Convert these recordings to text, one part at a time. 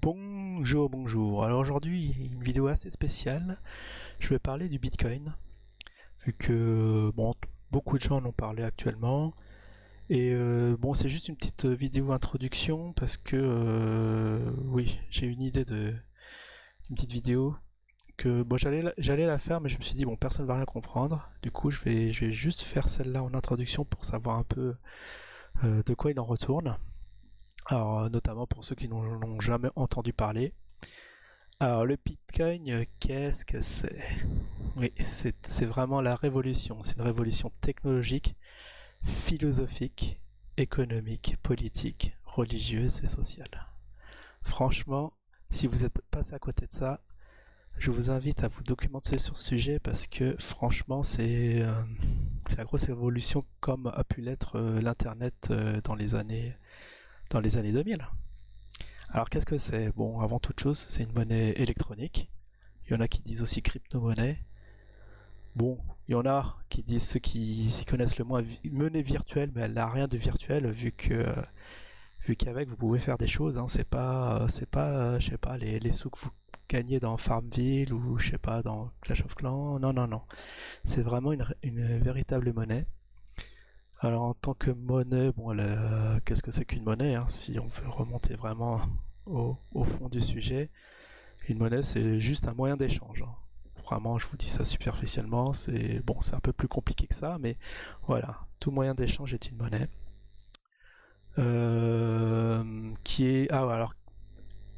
Bonjour, bonjour. Alors aujourd'hui, une vidéo assez spéciale. Je vais parler du Bitcoin, vu que bon, beaucoup de gens en ont parlé actuellement. Et bon, c'est juste une petite vidéo introduction parce que oui, j'ai une idée de une petite vidéo que bon, j'allais la faire, mais je me suis dit bon, personne va rien comprendre. Du coup, je vais juste faire celle-là en introduction pour savoir un peu de quoi il en retourne. Alors, notamment pour ceux qui n'ont jamais entendu parler. Alors, le Bitcoin, qu'est-ce que c'est? Oui, c'est vraiment la révolution. C'est une révolution technologique, philosophique, économique, politique, religieuse et sociale. Franchement, si vous êtes passé à côté de ça, je vous invite à vous documenter sur ce sujet parce que franchement, c'est la grosse évolution comme a pu l'être l'Internet dans les années 2000. Alors qu'est-ce que c'est? Bon, avant toute chose, c'est une monnaie électronique. Il y en a qui disent aussi crypto-monnaie. Bon, il y en a qui disent, ceux qui s'y connaissent le moins, monnaie virtuelle, mais elle n'a rien de virtuel vu qu'avec vous pouvez faire des choses. Hein. C'est pas, je sais pas, les sous que vous gagnez dans Farmville ou je sais pas dans Clash of Clans. Non, non, non. C'est vraiment une véritable monnaie. Alors en tant que monnaie, bon, qu'est-ce que c'est qu'une monnaie hein, si on veut remonter vraiment au fond du sujet, une monnaie c'est juste un moyen d'échange. Hein. Vraiment, je vous dis ça superficiellement, c'est bon, c'est un peu plus compliqué que ça, mais voilà, tout moyen d'échange est une monnaie. Qui est alors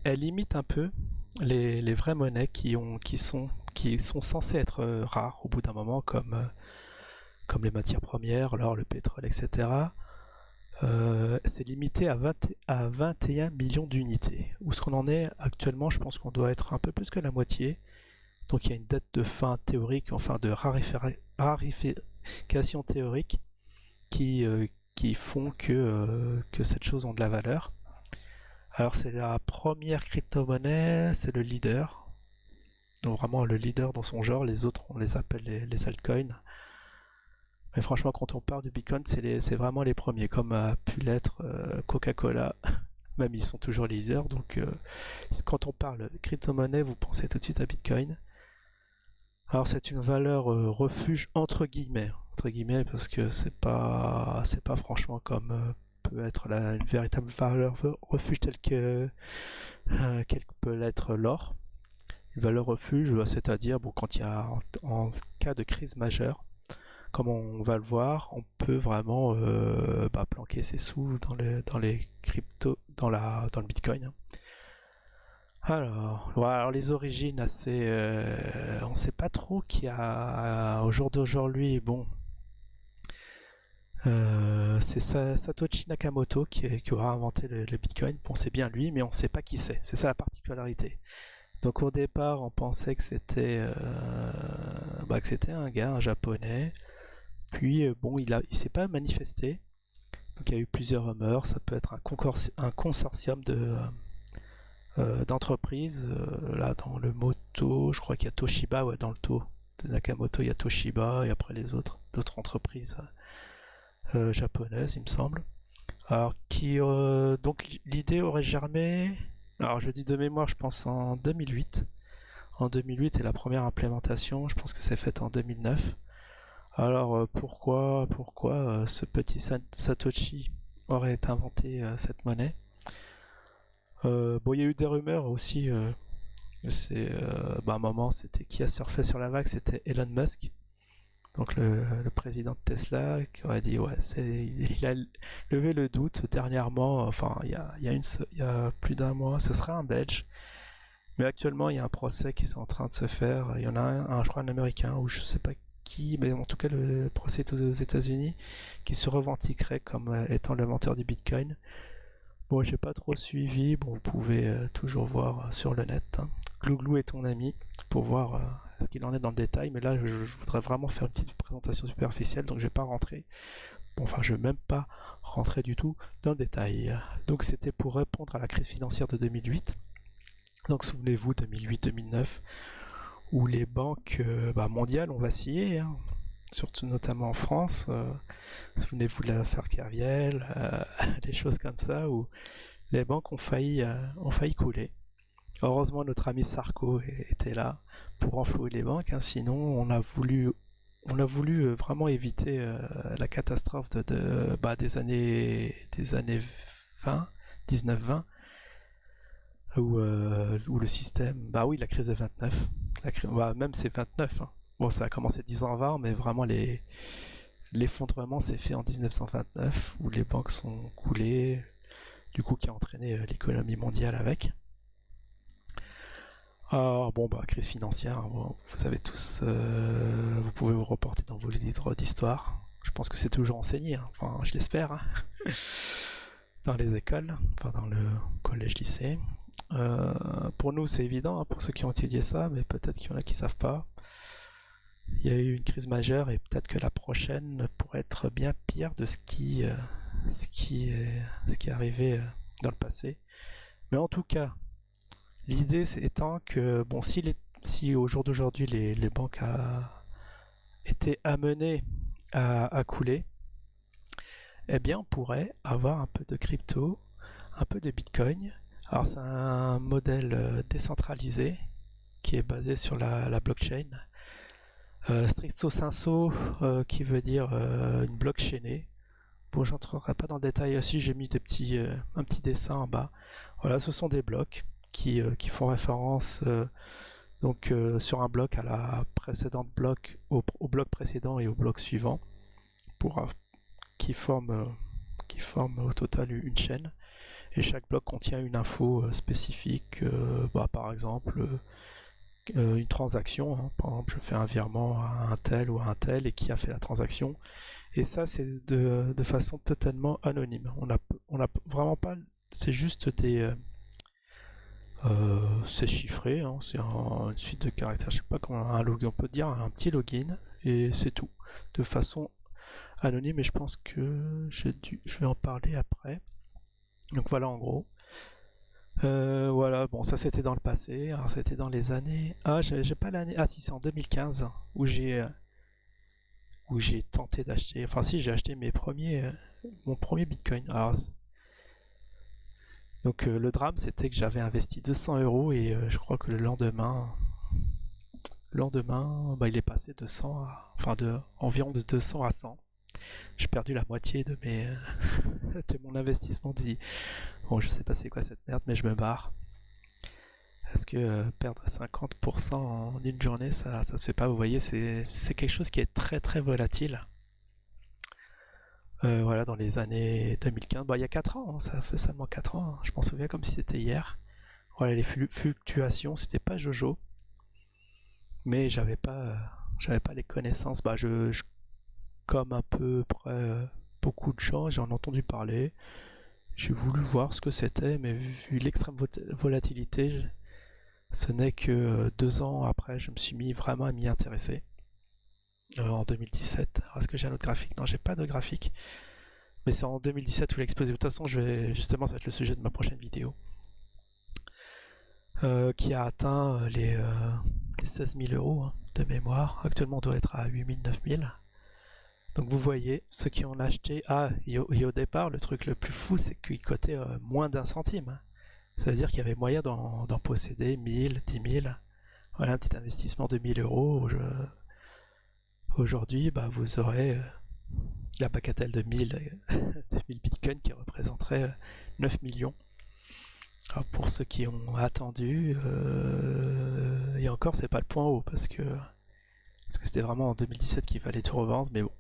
elle imite un peu les vraies monnaies qui sont censées être rares au bout d'un moment comme les matières premières, l'or, le pétrole, etc. C'est limité à 21 millions d'unités. Où ce qu'on en est actuellement, je pense qu'on doit être un peu plus que la moitié. Donc il y a une date de fin théorique, enfin de rarification théorique qui font que cette chose ont de la valeur. Alors c'est la première crypto-monnaie, c'est le leader. Donc vraiment le leader dans son genre, les autres on les appelle les altcoins. Mais franchement, quand on parle du Bitcoin, c'est vraiment les premiers, comme a pu l'être Coca-Cola. Même ils sont toujours les leaders. Donc, quand on parle crypto-monnaie, vous pensez tout de suite à Bitcoin. Alors, c'est une valeur refuge entre guillemets, parce que c'est pas franchement comme peut être une véritable valeur refuge quelle peut l'être l'or. Une valeur refuge, c'est-à-dire bon, quand il y a en cas de crise majeure. Comme on va le voir, on peut vraiment planquer ses sous dans les cryptos, dans le Bitcoin. Alors, voilà, alors les origines, on ne sait pas trop qui a au jour d'aujourd'hui. Bon, c'est Satoshi Nakamoto qui aura inventé le Bitcoin. Bon, c'est bien lui, mais on ne sait pas qui c'est. C'est ça la particularité. Donc au départ, on pensait que c'était un gars, un japonais. Puis bon, il s'est pas manifesté. Donc il y a eu plusieurs rumeurs. Ça peut être un consortium d'entreprises. Là, dans le moto, je crois qu'il y a Toshiba, ouais, dans le taux de Nakamoto, il y a Toshiba et après les d'autres entreprises japonaises, il me semble. Alors donc l'idée aurait germé. Alors je dis de mémoire, je pense en 2008. En 2008 est la première implémentation. Je pense que c'est fait en 2009. Alors pourquoi ce petit Satoshi aurait inventé cette monnaie? Bon, il y a eu des rumeurs aussi. À un moment, c'était qui a surfé sur la vague, c'était Elon Musk, donc le président de Tesla, qui aurait dit ouais, il a levé le doute dernièrement. Enfin, il y a plus d'un mois, ce serait un Belge. Mais actuellement, il y a un procès qui est en train de se faire. Il y en a je crois un Américain, ou je sais pas qui, mais en tout cas le procès est aux États-Unis, qui se revendiquerait comme étant l'inventeur du Bitcoin. Bon, j'ai pas trop suivi. Bon, vous pouvez toujours voir sur le net. Hein. Glouglou est ton ami pour voir ce qu'il en est dans le détail. Mais là, je voudrais vraiment faire une petite présentation superficielle, donc je vais pas rentrer. Bon, enfin, je vais même pas rentrer du tout dans le détail. Donc, c'était pour répondre à la crise financière de 2008. Donc, souvenez-vous, 2008-2009, où les banques mondiales ont vacillé, hein, surtout notamment en France. Souvenez-vous de l'affaire Kerviel, des choses comme ça, où les banques ont failli couler. Heureusement, notre ami Sarko était là pour renflouer les banques, hein, sinon on a voulu vraiment éviter la catastrophe des années 20, 19-20, où le système, bah oui, la crise de 29, même c'est 29, hein. Bon, ça a commencé 10 ans avant, mais vraiment l'effondrement s'est fait en 1929, où les banques sont coulées, du coup qui a entraîné l'économie mondiale avec. Alors bon, bah crise financière, hein, bon, vous savez tous, vous pouvez vous reporter dans vos livres d'histoire. Je pense que c'est toujours enseigné, hein. Enfin je l'espère, hein. Dans les écoles, enfin dans le collège-lycée. Pour nous c'est évident, hein, pour ceux qui ont étudié ça, mais peut-être qu'il y en a qui savent pas. Il y a eu une crise majeure et peut-être que la prochaine pourrait être bien pire de ce qui est arrivé dans le passé. Mais en tout cas, l'idée étant que bon, si au jour d'aujourd'hui les banques étaient amenées à couler, eh bien on pourrait avoir un peu de crypto, un peu de Bitcoin. Alors c'est un modèle décentralisé qui est basé sur la blockchain. Stricto sensu, qui veut dire une blockchainée. Bon, j'entrerai pas dans le détail aussi, j'ai mis un petit dessin en bas. Voilà, ce sont des blocs qui font référence sur un bloc à la précédente bloc, au bloc précédent et au bloc suivant, pour, qui forment au total une chaîne. Et chaque bloc contient une info spécifique, par exemple une transaction, hein. Par exemple, je fais un virement à un tel ou à un tel et qui a fait la transaction. Et ça, c'est de façon totalement anonyme. On a vraiment pas. C'est juste c'est chiffré, hein, c'est une suite de caractères. Je sais pas comment un login, on peut dire un petit login et c'est tout. De façon anonyme, et je pense que je vais en parler après. Donc voilà en gros. Voilà, bon, ça c'était dans le passé. Alors c'était dans les années. Ah, j'ai pas l'année. Ah, si, c'est en 2015 où j'ai tenté d'acheter. Enfin, si, j'ai acheté mon premier Bitcoin. Alors, donc le drame c'était que j'avais investi 200 euros et je crois que le lendemain, bah, il est passé de 100 environ de 200 à 100. J'ai perdu la moitié de mon investissement. Bon, je sais pas c'est quoi cette merde, mais je me barre. Parce que perdre 50% en une journée, ça se fait pas. Vous voyez, c'est quelque chose qui est très très volatile. Voilà, dans les années 2015, bah, il y a 4 ans, hein, ça fait seulement 4 ans, hein. Je m'en souviens comme si c'était hier. Voilà, les fluctuations, c'était pas Jojo, mais j'avais pas les connaissances. Bah, comme un peu près beaucoup de gens, j'en ai entendu parler. J'ai voulu voir ce que c'était, mais vu l'extrême volatilité, ce n'est que 2 ans après, je me suis mis vraiment à m'y intéresser. En 2017. Alors, est-ce que j'ai un autre graphique? Non, j'ai pas de graphique. Mais c'est en 2017 où il a explosé. De toute façon, justement, ça va être le sujet de ma prochaine vidéo. Qui a atteint les 16 000 euros, hein, de mémoire. Actuellement, on doit être à 8 000, 9 000. Donc vous voyez, ceux qui ont acheté... Ah, et au départ, le truc le plus fou, c'est qu'il cotait moins d'un centime. Ça veut dire qu'il y avait moyen d'en posséder 1000, 10 000. Voilà, un petit investissement de 1000 euros. Aujourd'hui, bah, vous aurez la bagatelle de 1000 bitcoins qui représenterait 9 millions. Alors pour ceux qui ont attendu, et encore, c'est pas le point haut parce que c'était vraiment en 2017 qu'il fallait tout revendre, mais bon,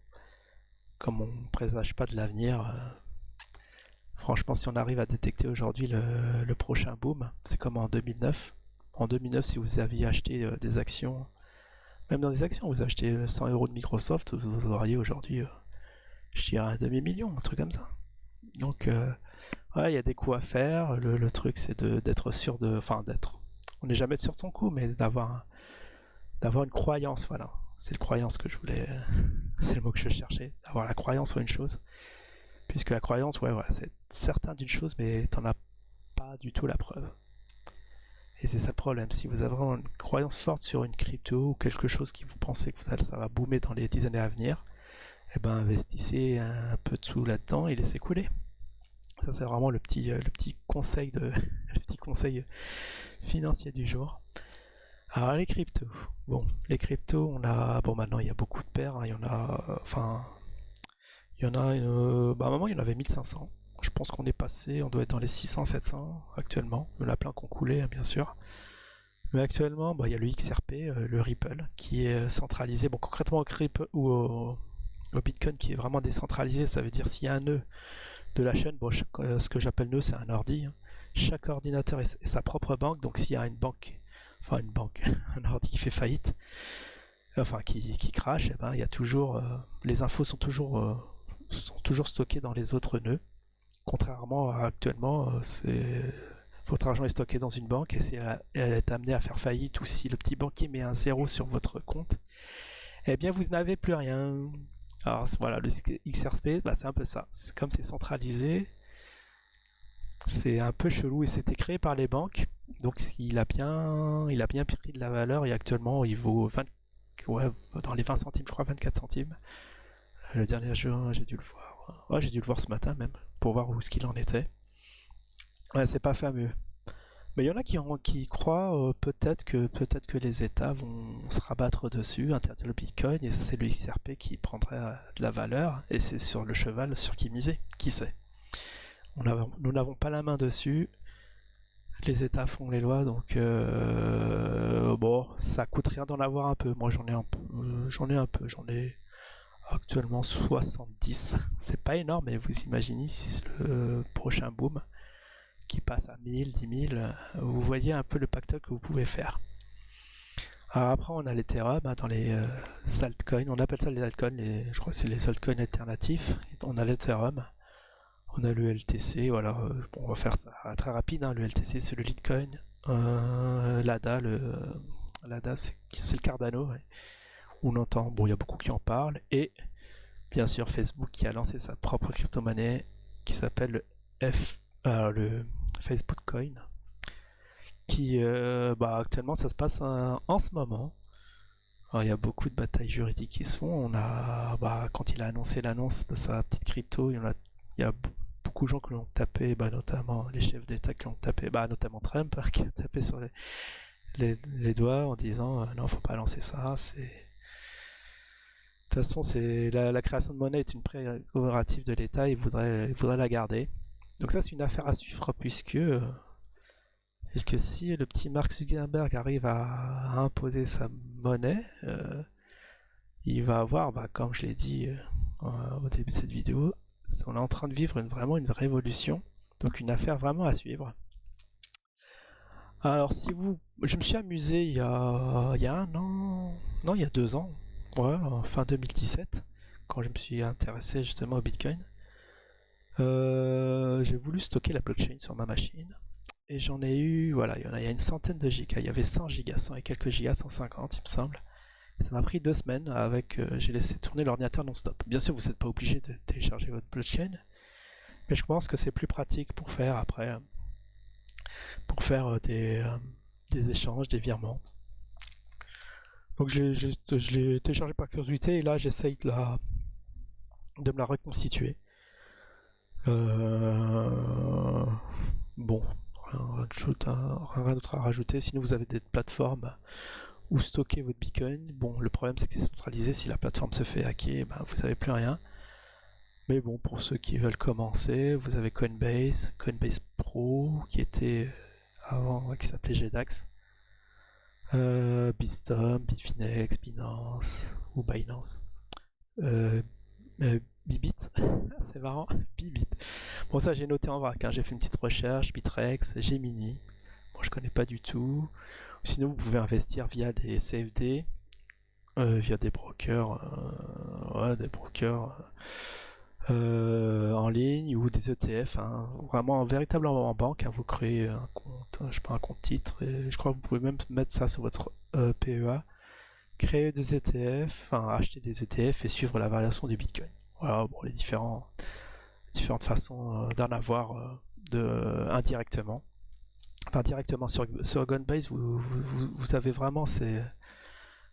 comme on ne présage pas de l'avenir, franchement, si on arrive à détecter aujourd'hui le prochain boom, c'est comme en 2009. En 2009, si vous aviez acheté des actions, même dans des actions, vous achetez 100 euros de Microsoft, vous auriez aujourd'hui, je dirais, un demi-million, un truc comme ça. Donc, ouais, il y a des coups à faire. Le truc, c'est d'être sûr de. Enfin, on n'est jamais sûr de son coup, mais d'avoir une croyance, voilà. C'est la croyance que je voulais. C'est le mot que je cherchais. Avoir la croyance en une chose. Puisque la croyance, ouais, voilà, c'est certain d'une chose, mais t'en as pas du tout la preuve. Et c'est ça le problème. Si vous avez vraiment une croyance forte sur une crypto ou quelque chose qui vous pensez que ça va boomer dans les 10 années à venir, eh ben investissez un peu de sous là-dedans et laissez couler. Ça c'est vraiment le petit conseil le petit conseil financier du jour. Alors les cryptos. Bon, les cryptos, on a... Bon, maintenant, il y a beaucoup de paires. Il y en a... Enfin... Il y en a... Bah, à un moment, il y en avait 1500. Je pense qu'on est passé... On doit être dans les 600-700 actuellement. Il y en a plein qui ont coulé, hein, bien sûr. Mais actuellement, bah, il y a le XRP, le Ripple, qui est centralisé. Bon, concrètement, au Bitcoin, qui est vraiment décentralisé, ça veut dire s'il y a un nœud de la chaîne, bon, ce que j'appelle nœud, c'est un ordi. Hein. Chaque ordinateur est sa propre banque, donc s'il y a une banque, un ordi qui fait faillite, enfin qui crache, eh ben, il y a toujours, les infos sont toujours stockées dans les autres nœuds. Contrairement à actuellement, votre argent est stocké dans une banque et si elle est amenée à faire faillite ou si le petit banquier met un zéro sur votre compte, eh bien vous n'avez plus rien. Alors voilà, le XRP, bah, c'est un peu ça. Comme c'est centralisé, c'est un peu chelou et c'était créé par les banques. Donc il a bien pris de la valeur et actuellement il vaut dans les 20 centimes, je crois 24 centimes. Le dernier jour, j'ai dû le voir. Ouais, j'ai dû le voir ce matin même pour voir où ce qu'il en était. Ouais, c'est pas fameux. Mais il y en a qui croient peut-être que les États vont se rabattre dessus, interdire le Bitcoin, et c'est le XRP qui prendrait de la valeur, et c'est sur le cheval sur qui miser. Qui sait? Nous n'avons pas la main dessus. Les États font les lois, donc bon, ça coûte rien d'en avoir un peu. Moi, j'en ai un peu. J'en ai actuellement 70. C'est pas énorme, mais vous imaginez si le prochain boom qui passe à 1000, 10 000, vous voyez un peu le pactole que vous pouvez faire. Alors après, on a l'Ethereum dans les altcoins, on appelle ça les altcoins, je crois que c'est les altcoins alternatifs. On a l'Ethereum, on a le LTC, voilà, bon, on va faire ça très rapide, hein. Le LTC c'est le Litecoin, l'ADA, c'est le Cardano, ouais. On entend, bon, il y a beaucoup qui en parlent, et bien sûr Facebook qui a lancé sa propre crypto-monnaie qui s'appelle le Facebook Coin, qui actuellement ça se passe en ce moment. Alors, il y a beaucoup de batailles juridiques qui se font. Quand il a annoncé l'annonce de sa petite crypto, il y a beaucoup de gens qui l'ont tapé, notamment les chefs d'État qui l'ont tapé, notamment Trump qui a tapé sur les doigts en disant non, faut pas lancer ça. De toute façon, la création de monnaie est une prérogative de l'État, il voudrait la garder. Donc ça, c'est une affaire à suivre puisque si le petit Mark Zuckerberg arrive à imposer sa monnaie, il va avoir, comme je l'ai dit au début de cette vidéo, on est en train de vivre vraiment une révolution. Donc une affaire vraiment à suivre. Alors je me suis amusé il y a un an, non il y a 2 ans, ouais, fin 2017, quand je me suis intéressé justement au Bitcoin. J'ai voulu stocker la blockchain sur ma machine et j'en ai eu, voilà, il y a une centaine de gigas, il y avait 100 gigas, 100 et quelques gigas, 150 il me semble. Ça m'a pris 2 semaines j'ai laissé tourner l'ordinateur non-stop. Bien sûr, vous n'êtes pas obligé de télécharger votre blockchain, mais je pense que c'est plus pratique pour faire des échanges, des virements. Donc je l'ai téléchargé par curiosité et là j'essaye de me la reconstituer. Bon, rien d'autre à rajouter. Sinon vous avez des plateformes où stocker votre Bitcoin. Bon, le problème c'est que c'est centralisé. Si la plateforme se fait hacker, vous n'avez plus rien. Mais bon, pour ceux qui veulent commencer, vous avez Coinbase Pro qui était avant, qui s'appelait GDAX, Bitstamp, Bitfinex, Binance ou Binance, Bybit, c'est marrant, Bybit. Bon, ça j'ai noté en vrac, hein. J'ai fait une petite recherche, Bitrex, Gemini, bon je connais pas du tout. Sinon vous pouvez investir via des CFD, via des brokers, en ligne ou des ETF, hein. Vraiment véritablement en banque, hein. Vous créez un compte, un compte titre, et je crois que vous pouvez même mettre ça sur votre PEA, créer des ETF, acheter des ETF et suivre la variation du Bitcoin. Voilà, bon, les différentes façons d'en avoir indirectement. Enfin, directement sur Coinbase, vous avez vraiment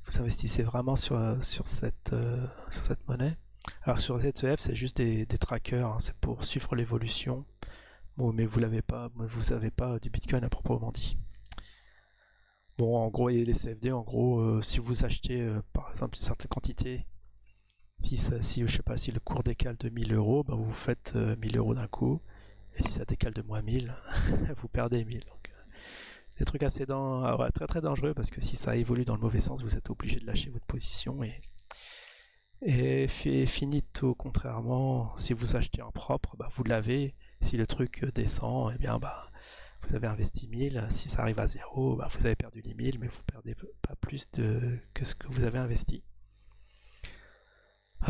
vous investissez vraiment sur cette monnaie. Alors sur les ETF, c'est juste des trackers, hein, c'est pour suivre l'évolution Bon, mais vous savez pas du Bitcoin à proprement dit. Bon, en gros, et les CFD, en gros, si vous achetez par exemple une certaine quantité, si je sais pas, si le cours décale de 1000 euros, bah, vous faites 1000 euros d'un coup, et si ça décale de moins 1000, vous perdez 1000. Donc, des trucs ouais, très très dangereux parce que si ça évolue dans le mauvais sens, vous êtes obligé de lâcher votre position et finito. Contrairement, si vous achetez en propre, bah, vous l'avez. Si le truc descend, eh bien bah, vous avez investi 1000. Si ça arrive à zéro, bah, vous avez perdu les 1000, mais vous perdez pas plus que ce que vous avez investi.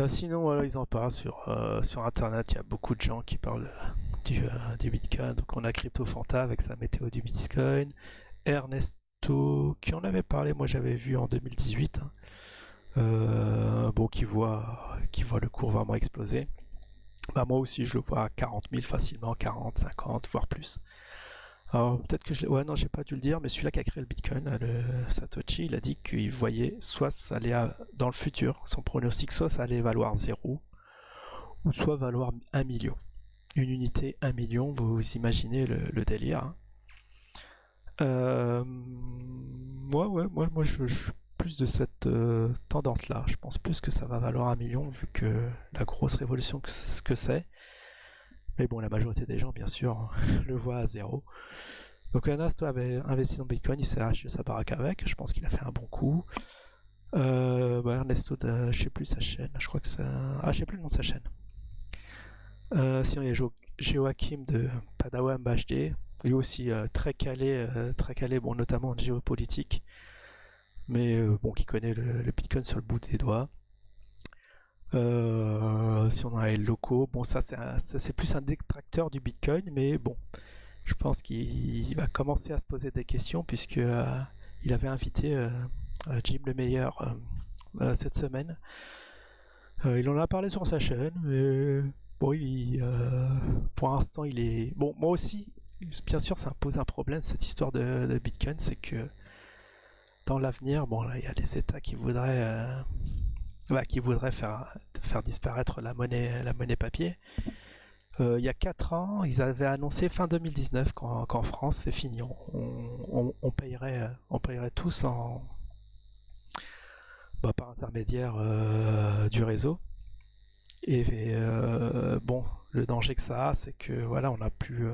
Sinon, voilà, ils en parlent sur internet. Il y a beaucoup de gens qui parlent du Bitcoin. Donc, on a CryptoFanta avec sa météo du Bitcoin. Ernesto, qui en avait parlé, moi j'avais vu en 2018. Bon, qui voit le cours vraiment exploser. Bah, moi aussi, je le vois à 40 000 facilement, 40, 50, voire plus. Alors, peut-être que ouais, non, j'ai pas dû le dire, mais celui-là qui a créé le Bitcoin, le Satoshi, il a dit qu'il voyait soit ça allait dans le futur, son pronostic, soit ça allait valoir 0, ou soit valoir 1 million. Une unité, 1 million, vous imaginez le délire. Hein. Moi, je suis plus de cette tendance-là. Je pense plus que ça va valoir 1 million, vu que la grosse révolution que c'est. Mais bon, la majorité des gens, bien sûr, le voient à 0. Donc Ernesto avait investi dans Bitcoin, il s'est acheté sa baraque avec, je pense qu'il a fait un bon coup. Ernesto, je sais plus sa chaîne, je crois que c'est... Ah, je sais plus le nom de sa chaîne. Sinon il y a Joachim de Padawan BHD, lui aussi très calé, bon, notamment en géopolitique, mais bon, qui connaît le Bitcoin sur le bout des doigts. Si on a les locaux, bon, ça c'est plus un détracteur du Bitcoin, mais bon, je pense qu'il va commencer à se poser des questions puisque il avait invité Jim le meilleur cette semaine. Il en a parlé sur sa chaîne, mais bon, pour l'instant, il est bon. Moi aussi, bien sûr, ça pose un problème cette histoire de Bitcoin, c'est que dans l'avenir, bon, là, il y a les États qui voudraient faire disparaître la monnaie papier. Il y a 4 ans, ils avaient annoncé fin 2019 qu'en France c'est fini. On payerait tous par intermédiaire du réseau. Et bon, le danger que ça a, c'est que voilà, on n'a plus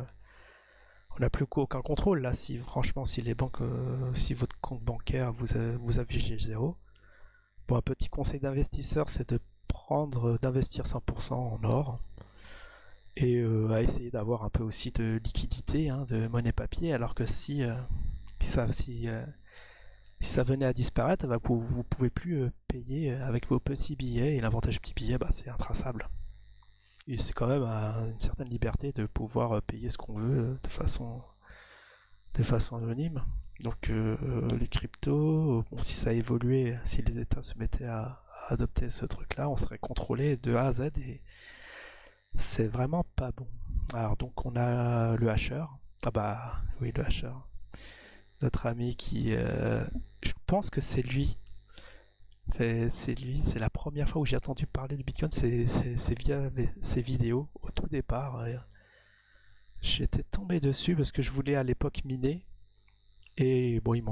aucun contrôle là. Si franchement, si les banques, si votre compte bancaire vous affichez 0, bon, un petit conseil d'investisseur, c'est d'investir 100% en or et à essayer d'avoir un peu aussi de liquidité, hein, de monnaie papier, alors que si ça venait à disparaître, bah, vous pouvez plus payer avec vos petits billets, et l'avantage petit billet, bah, c'est intraçable. Et c'est quand même une certaine liberté de pouvoir payer ce qu'on veut de façon anonyme. Donc les cryptos, bon, si ça évoluait, si les États se mettaient à adopter ce truc-là, on serait contrôlé de A à Z et c'est vraiment pas bon. Alors donc on a le hasher. Ah bah oui, le hasher. Notre ami qui... je pense que c'est lui. C'est lui. C'est la première fois où j'ai entendu parler du Bitcoin. C'est via ses vidéos au tout départ. J'étais tombé dessus parce que je voulais à l'époque miner. Et bon, il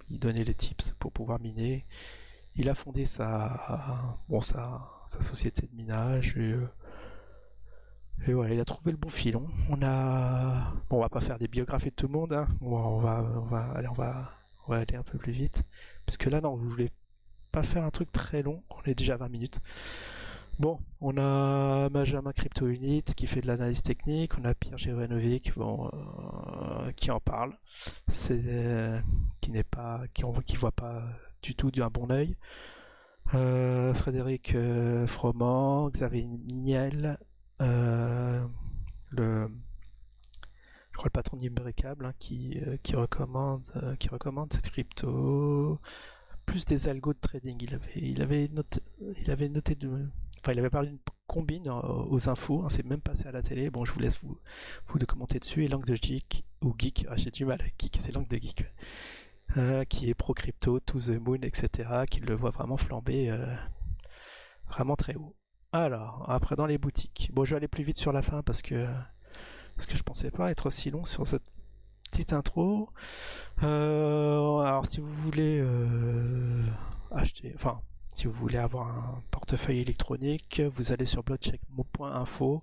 donnait les tips pour pouvoir miner. Il a fondé sa société de minage. Et voilà, il a trouvé le bon filon. On va pas faire des biographies de tout le monde. Hein. On va aller un peu plus vite. Parce que là, non, je voulais pas faire un truc très long. On est déjà à 20 minutes. Bon, on a Benjamin Crypto Unit qui fait de l'analyse technique. On a Pierre Jovanovic, qui en parle. Qui voit pas du tout d'un bon oeil. Frédéric Froment, Xavier Niel, je crois le patron d'Imbricable, hein, qui recommande cette crypto, plus des algos de trading. Il avait noté il avait parlé d'une combine aux infos, hein, c'est même passé à la télé. Bon, je vous laisse vous de commenter dessus. Et langue de geek ou geek, j'ai du mal avec geek, c'est langue de geek. Qui est pro crypto, to the moon, etc., qui le voit vraiment flamber vraiment très haut. Alors, après dans les boutiques. Bon, je vais aller plus vite sur la fin parce que parce que je pensais pas être aussi long sur cette petite intro. Alors si vous voulez acheter, enfin si vous voulez avoir un portefeuille électronique, vous allez sur blockcheck.info.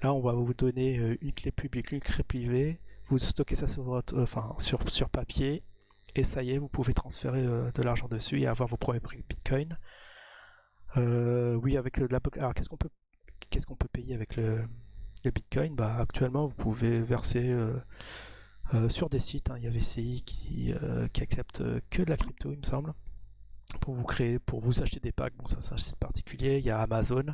Là, on va vous donner une clé publique, une clé privée. Vous stockez ça sur votre, sur papier, et ça y est, vous pouvez transférer de l'argent dessus et avoir vos premiers Bitcoin. Oui, avec alors qu'est-ce qu'on peut payer avec le Bitcoin? Bah, actuellement, vous pouvez verser sur des sites. Il y a VCI qui accepte que de la crypto, il me semble, pour vous acheter des packs. Bon, ça c'est un site particulier. Il y a Amazon.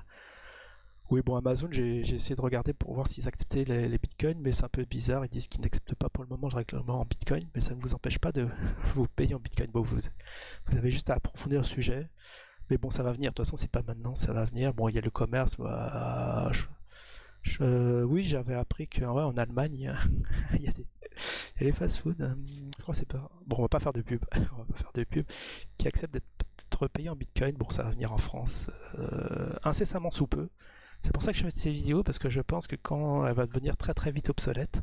Oui, bon, Amazon, j'ai essayé de regarder pour voir s'ils acceptaient les bitcoins, mais c'est un peu bizarre. Ils disent qu'ils n'acceptent pas pour le moment le règlement en bitcoin, mais ça ne vous empêche pas de vous payer en bitcoin. Bon, vous avez juste à approfondir le sujet, mais bon, ça va venir. De toute façon, c'est pas maintenant, ça va venir. Bon, il y a le commerce. Bah, oui, j'avais appris qu'en Allemagne, il y a les fast-food. Je crois que c'est pas. Bon, on va pas faire de pub. On va pas faire de pub. Qui acceptent d'être payés en bitcoin. Bon, ça va venir en France incessamment sous peu. C'est pour ça que je fais ces vidéos, parce que je pense que quand elle va devenir très très vite obsolète.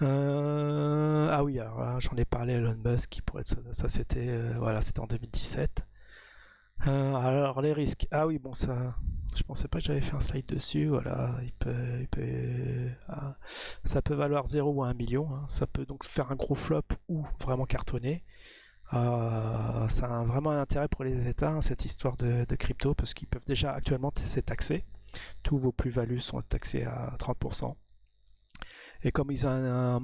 Ah oui, alors j'en ai parlé à Elon Musk, qui pourrait être ça c'était voilà, c'était en 2017. Alors les risques. Ah oui, bon, ça, je pensais pas que j'avais fait un slide dessus. Voilà, ça peut valoir 0 ou 1 million. Ça peut donc faire un gros flop ou vraiment cartonner. Ça a vraiment un intérêt pour les États, cette histoire de crypto, parce qu'ils peuvent déjà actuellement c'est taxé. Tous vos plus-values sont taxés à 30%. Et comme ils ont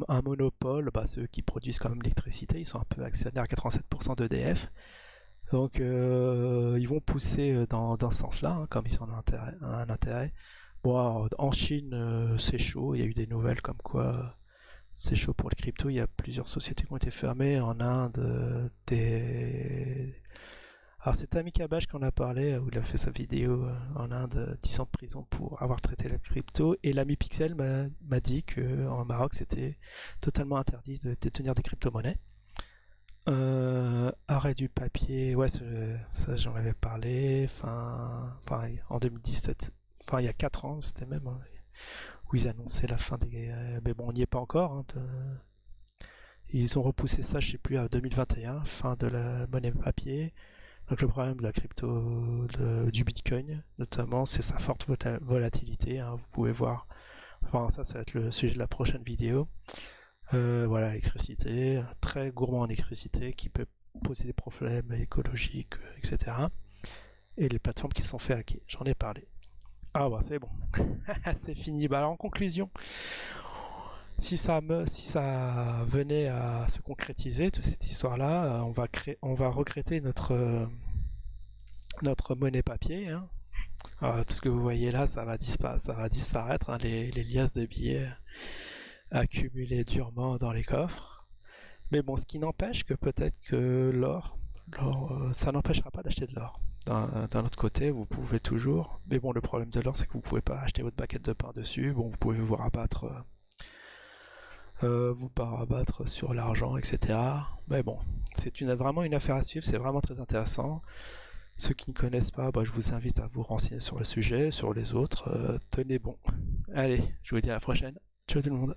un monopole, bah, ceux qui produisent quand même l'électricité, ils sont un peu actionnaires à 87% d'EDF. Donc ils vont pousser dans ce sens-là, comme ils ont un intérêt. Bon, en Chine, c'est chaud, il y a eu des nouvelles comme quoi c'est chaud pour le crypto. Il y a plusieurs sociétés qui ont été fermées. En Inde, alors c'est Ami Kabash qu'on a parlé, où il a fait sa vidéo en Inde, 10 ans de prison pour avoir traité la crypto. Et l'ami Pixel m'a dit qu'en Maroc, c'était totalement interdit de détenir des crypto-monnaies. Arrêt du papier, ouais, ça j'en avais parlé. Pareil, en 2017, il y a 4 ans, c'était même, où ils annonçaient la fin des. Mais bon, on n'y est pas encore. Ils ont repoussé ça, je sais plus, à 2021, fin de la monnaie papier. Donc le problème de la crypto, du Bitcoin, notamment, c'est sa forte volatilité. Vous pouvez voir. Enfin, ça va être le sujet de la prochaine vidéo. Voilà, l'électricité, très gourmand en électricité, qui peut poser des problèmes écologiques, etc. Et les plateformes qui sont fait hacker, j'en ai parlé. Ah bah c'est bon, c'est fini. Bah alors en conclusion, si ça venait à se concrétiser, toute cette histoire-là, on va regretter notre monnaie papier. Alors, tout ce que vous voyez là, ça va disparaître, les liasses de billets accumulées durement dans les coffres. Mais bon, ce qui n'empêche que peut-être que l'or, ça n'empêchera pas d'acheter de l'or. D'un autre côté, vous pouvez toujours. Mais bon, le problème de l'or, c'est que vous pouvez pas acheter votre baguette de pain dessus. Bon, vous pouvez vous rabattre sur l'argent, etc. Mais bon, c'est vraiment une affaire à suivre. C'est vraiment très intéressant. Ceux qui ne connaissent pas, je vous invite à vous renseigner sur le sujet, sur les autres. Tenez bon. Allez, je vous dis à la prochaine. Ciao tout le monde.